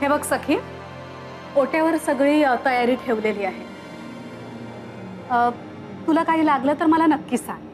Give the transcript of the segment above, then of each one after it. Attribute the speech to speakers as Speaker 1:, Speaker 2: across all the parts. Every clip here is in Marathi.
Speaker 1: हे बघ सखी, ओट्यावर सगळी तयारी ठेवलेली आहे. तुला काही लागलं तर मला नक्की सांग.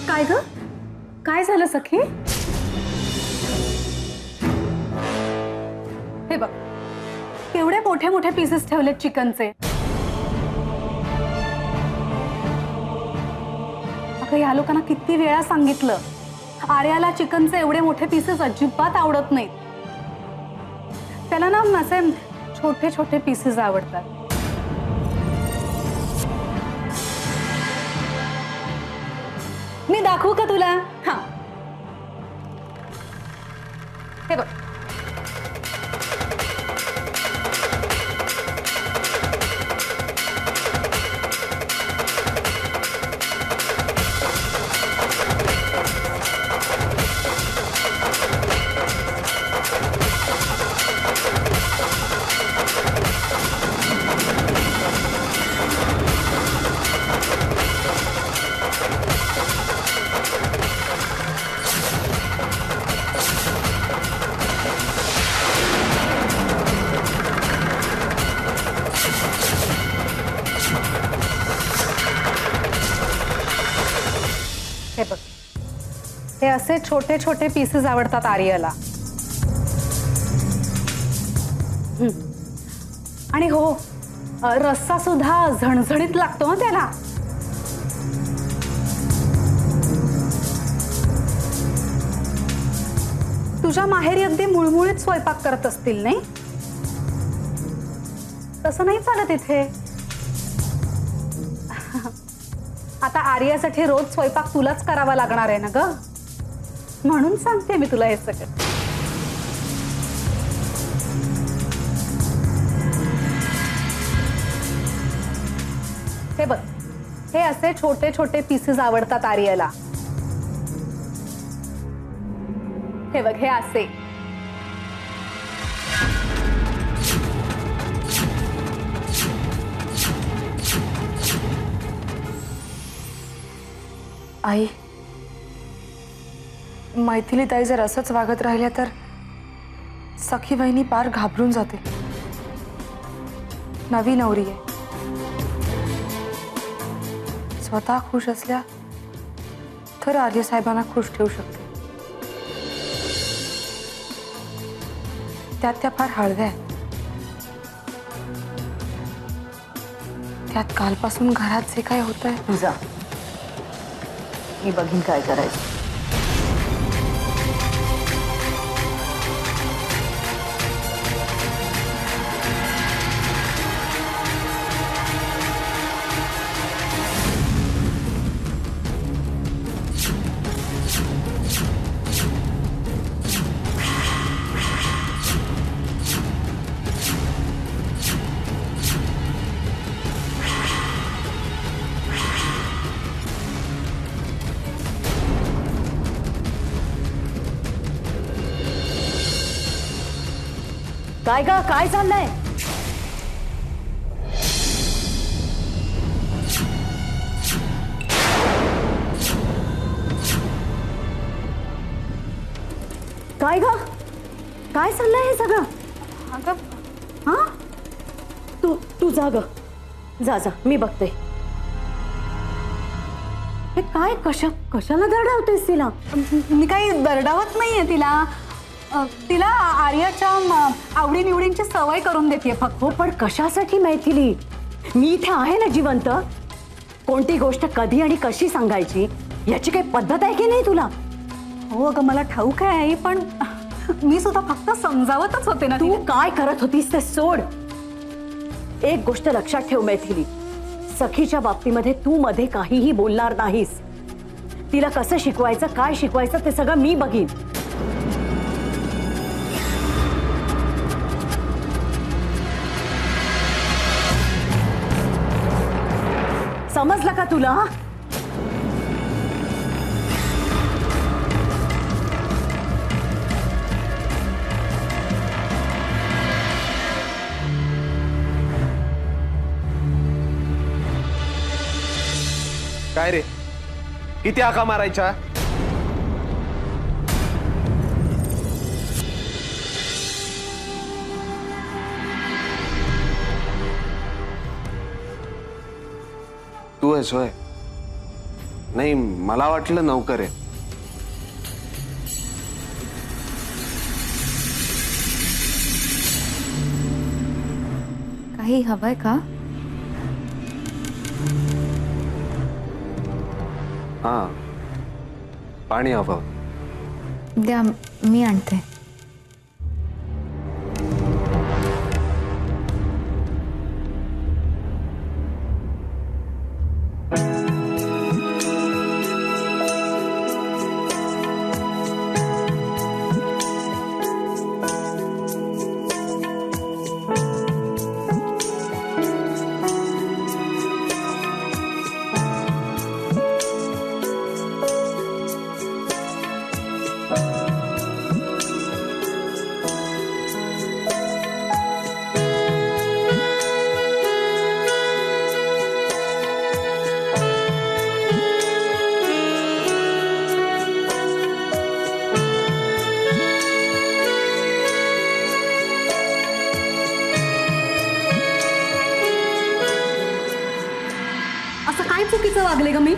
Speaker 1: काय ग? काय झालं सखी? हे बघ, केवढे मोठे मोठे पीसेस ठेवलेत चिकनचे. अगं, या लोकांना किती वेळा सांगितलं, आर्याला चिकनचे एवढे मोठे पीसेस अजिबात आवडत नाहीत. त्याला ना असे छोटे छोटे पीसेस आवडतात. मी दाखवू का तुला? हा, हे बघ. हे बघ, हे असे छोटे छोटे पीसेस आवडतात आर्याला. आणि हो, रस्सा सुद्धा झणझणीत लागतो ना त्याला. तुझ्या माहेरी अगदी मुळमुळीत स्वयंपाक करत असतील नाही? तसं नाही चालत इथे. आता आर्यासाठी रोज स्वयंपाक तुलाच करावा लागणार आहे ना ग, म्हणून सांगते मी तुला हे सगळं. हे बघ, हे असे छोटे छोटे पीसेस आवडतात आर्याला. हे बघ, हे असे.
Speaker 2: आई, मैथिली ताई जर असंच वागत राहिल्या तर सखी बहिणी पार घाबरून जाते. नवी नवरी आहे, स्वतः खुश असल्या तर आर्य साहेबांना खुश ठेवू शकते. त्यात त्या फार हळव्या आहेत. त्यात कालपासून घरात जे काय होतंय.
Speaker 3: तुझा मी बघीन काय करायचं. काय ग, काय चाललंय? काय ग, काय चाललंय हे सगळं?
Speaker 1: अगं,
Speaker 3: हा, तू जा ग, जा जा, मी बघते. हे काय, कशाला दरडावतेस तिला?
Speaker 1: मी काही दरडावत नाहीये तिला. तिला आर्याच्या आवडीनिवडींची सवय करून देते फक्त.
Speaker 3: हो पण कशासाठी मैथिली? मी इथे आहे ना जिवंत. कोणती गोष्ट कधी आणि कशी सांगायची याची काही पद्धत आहे की नाही तुला?
Speaker 1: हो अगं मला ठाऊक आहे आई, पण मी सुद्धा फक्त समजावतच होते ना.
Speaker 3: तू
Speaker 1: तिला.
Speaker 3: काय करत होतीस ते सोड. एक गोष्ट लक्षात ठेव मैथिली, सखीच्या बाबतीमध्ये तू मध्ये काहीही बोलणार नाहीस. तिला कसं शिकवायचं, काय शिकवायचं ते सगळं मी बघीन. समजलं का तुला?
Speaker 4: काय रे, किती हाका मारायच्या? तू आहेस होय? नाही, मला वाटलं नौकर आहे.
Speaker 2: काही हवंय का?
Speaker 4: हा, पाणी हवं.
Speaker 2: द्या, मी आणते.
Speaker 1: असं काय चुकीचं वागले ग मी?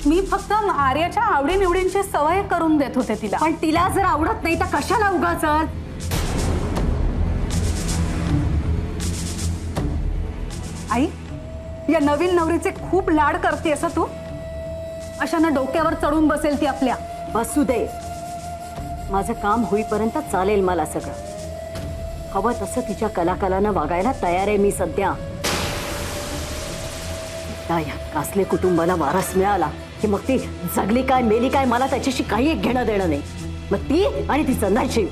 Speaker 1: मी फक्त आर्याच्या आवडीनिवडींची सवय करून देत होते तिला.
Speaker 3: पण तिला जर आवडत नाही तर कशाला उगाच?
Speaker 1: आई, या नवीन नवरीचे खूप लाड करते असं तू? अशानं डोक्यावर चढून बसेल ती आपल्या.
Speaker 3: बसू दे, माझं काम होईपर्यंत चालेल मला सगळं. हवं तसं तिच्या कलाकालानं वागायला तयार आहे मी सध्या. एकदा या कासले कुटुंबाला वारस मिळाला की मग ती जगली काय मेली काय मला त्याच्याशी काही एक घेणं देणं नाही. मग ती आणि तिचं नशीब.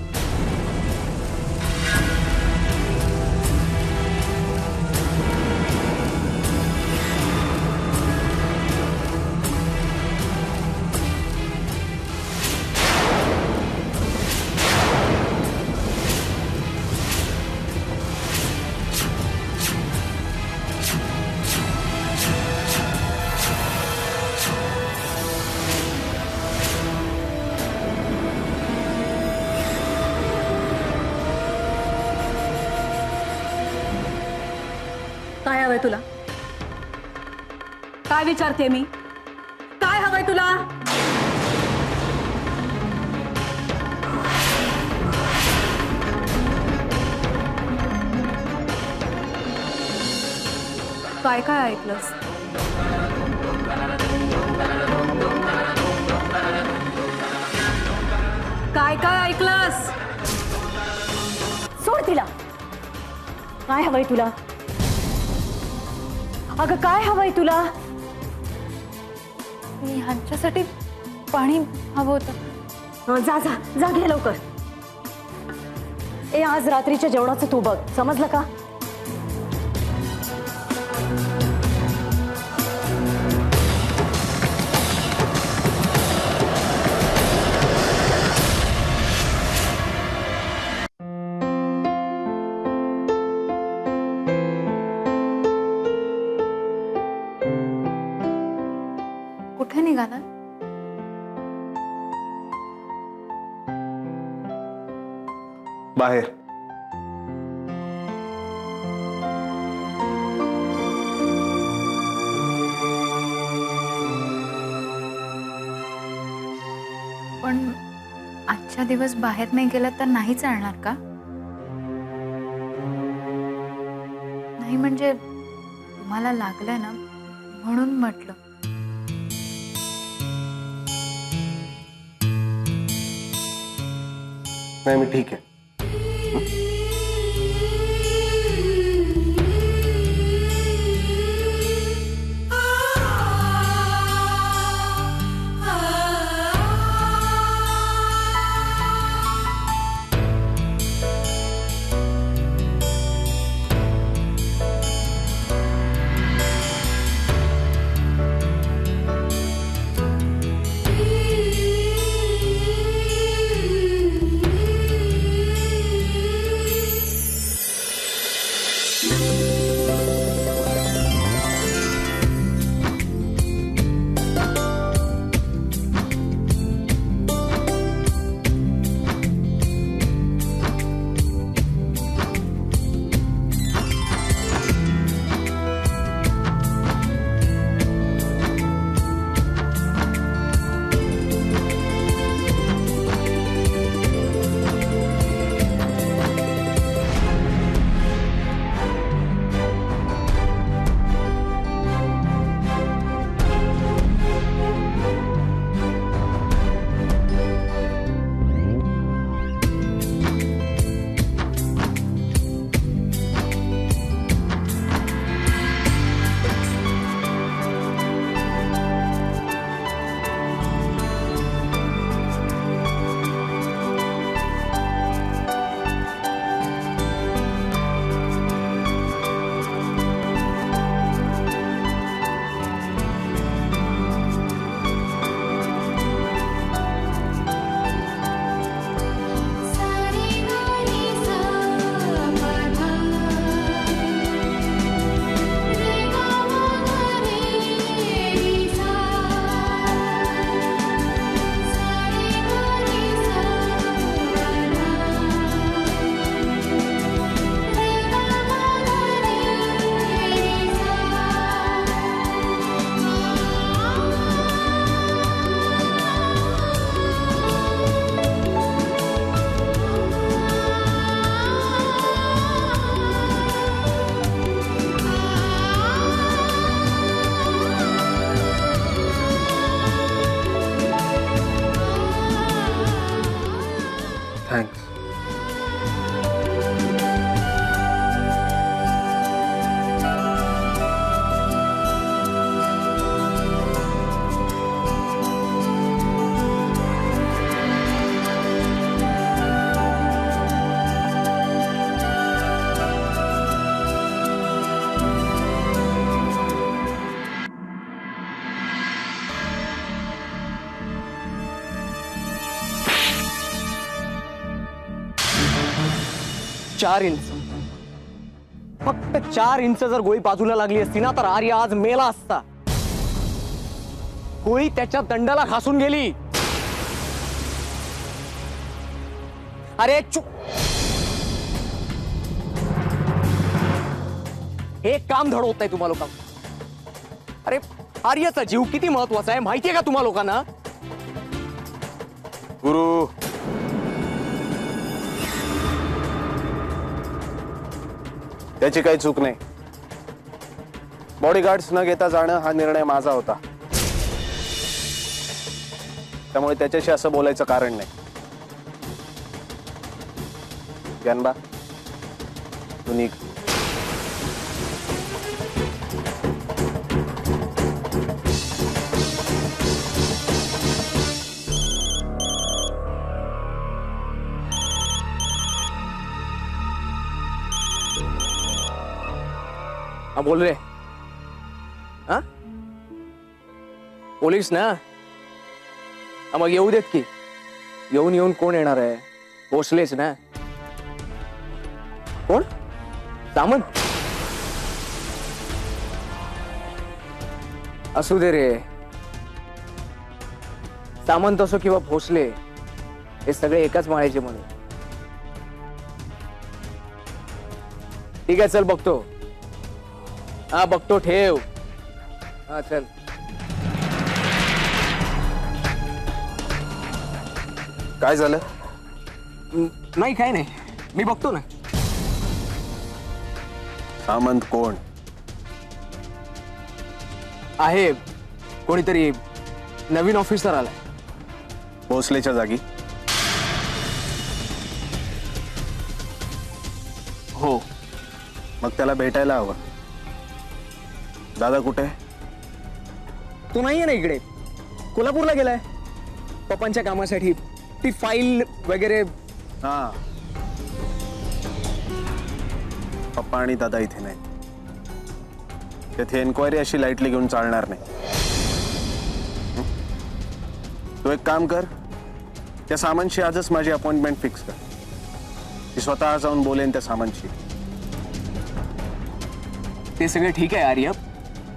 Speaker 1: काय हवंय तुला? काय विचारते मी? काय हवंय तुला? काय काय ऐकलंस? काय काय ऐकलंस?
Speaker 3: सोड तिला. काय हवंय तुला? अगं काय हवंय तुला?
Speaker 2: मी ह्यांच्यासाठी पाणी हवं होतं.
Speaker 3: जा जा जा, घे लवकर. ए, आज रात्रीच्या जेवणाचं तू बघ, समजलं का?
Speaker 2: कुठे निघाला?
Speaker 4: बाहेर.
Speaker 2: पण
Speaker 5: दिवस बाहेर नाही गेला तर नाही चालणार का? नाही म्हणजे तुम्हाला लागलंय ना म्हणून म्हटलं.
Speaker 4: नाही मी ठीक आहे. थँक्स.
Speaker 6: चार इंच, फक्त 4 इंच जर गोळी बाजूला लागली असती ना तर आर्या आज मेला असता. गोळी त्याच्या दंडाला घासून गेली. अरे हे काम धड होत नाही तुम्हा लोकांना. अरे आर्याचा जीव किती महत्वाचा आहे माहितीये का तुम्हा लोकांना?
Speaker 4: गुरु, त्याची काही चूक नाही. बॉडीगार्ड्स न घेता जाणं हा निर्णय माझा होता. त्यामुळे त्याच्याशी असं बोलायचं कारण नाही. ज्ञानबा, तू निघ.
Speaker 6: हा बोल रे. हा पोलीस ना? हा मग येऊ देत की. येऊन येऊन कोण येणार आहे? भोसलेच ना. कोण? सामंत? असू दे रे. सामंत असो किंवा भोसले, हे सगळे एकाच माळ्याचे म्हणून. ठीक आहे, चल बघतो. हा बघतो, ठेव. हा चल.
Speaker 4: काय झालं?
Speaker 6: नाही काय नाही, मी बघतो ना.
Speaker 4: सामंत कोण?
Speaker 6: आहे कोणीतरी नवीन ऑफिसर आलाय.
Speaker 4: भोसलेच्या जागी?
Speaker 6: हो.
Speaker 4: मग त्याला भेटायला हवं. दादा कुठे?
Speaker 6: तो नाहीये ना इकडे, कोल्हापूरला गेलाय पप्पांच्या कामासाठी. ती फाईल वगैरे.
Speaker 4: हा, पप्पा आणि दादा इथे नाही. तेथे एन्क्वायरी अशी लाईटली घेऊन चालणार नाही. तू एक काम कर, त्या सामंतशी आजच माझी अपॉइंटमेंट फिक्स कर. ती स्वतः जाऊन बोलेन त्या सामंतशी.
Speaker 6: ते सगळं ठीक आहे आर्य,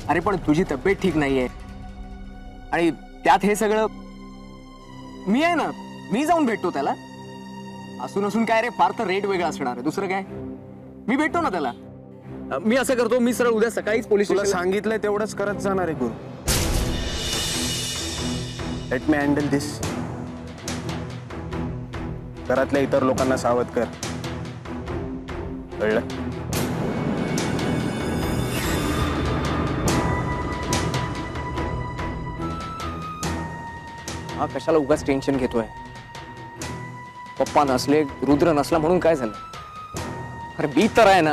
Speaker 6: अरे पण तुझी तब्येत ठीक नाहीये आणि त्यात हे सगळं. मी आहे ना, मी जाऊन भेटतो त्याला. असून काय रे, फार तर रेट वेगळा असणार आहे, दुसरं काय. मी भेटतो ना त्याला. मी असं करतो, मी सरळ उद्या सकाळीच पोलीस
Speaker 4: तुला
Speaker 6: स्टेशनला.
Speaker 4: सांगितलंय तेवढंच करत जाणार आहे गुरु. लेट मी हँडल दिस. घरातल्या इतर लोकांना सावध कर, कळलं?
Speaker 6: हा कशाला उगाच टेन्शन घेतोय. पप्पा नसले, रुद्र नसला म्हणून काय झालं. अरे मी तर आहे ना.